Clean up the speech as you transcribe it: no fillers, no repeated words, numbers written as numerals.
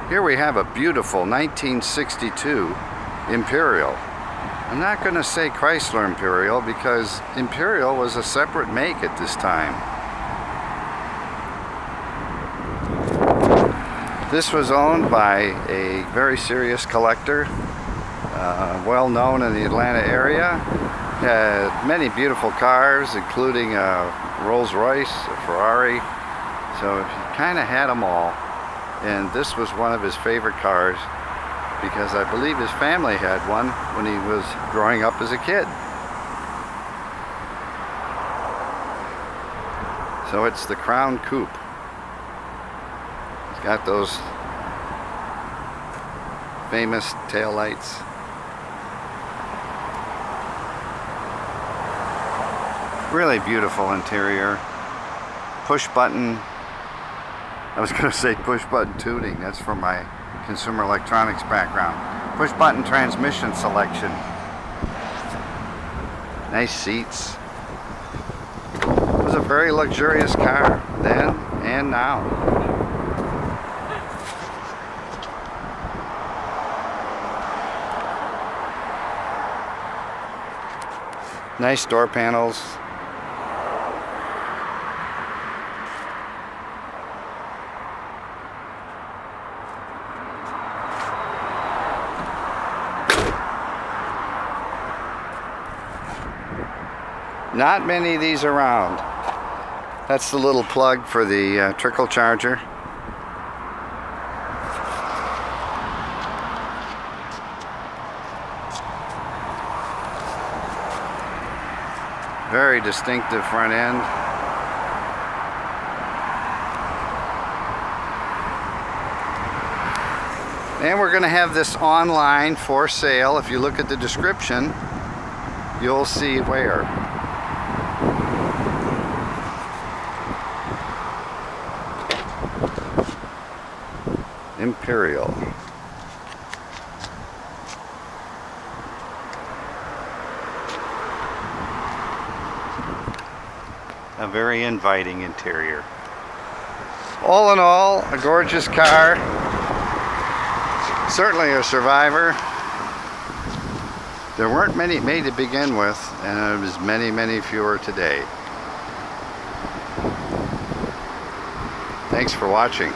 Here we have a beautiful 1962 Imperial. I'm not going to say Chrysler Imperial because Imperial was a separate make at this time. This was owned by a very serious collector, well known in the Atlanta area. Had many beautiful cars, including a Rolls Royce, a Ferrari, so he kind of had them all. And this was one of his favorite cars because I believe his family had one when he was growing up as a kid. So it's the Crown Coupe. It's got those famous taillights. Really beautiful interior. Push button. I was going to say push button tuning. That's from my consumer electronics background. Push button transmission selection. Nice seats. It was a very luxurious car then and now. Nice door panels. Not many of these around. That's the little plug for the trickle charger. Very distinctive front end. And we're going to have this online for sale. If you look at the description, you'll see where. Imperial. A very inviting interior. All in all, a gorgeous car. Certainly a survivor. There weren't many made to begin with, and there's many, many fewer today. Thanks for watching.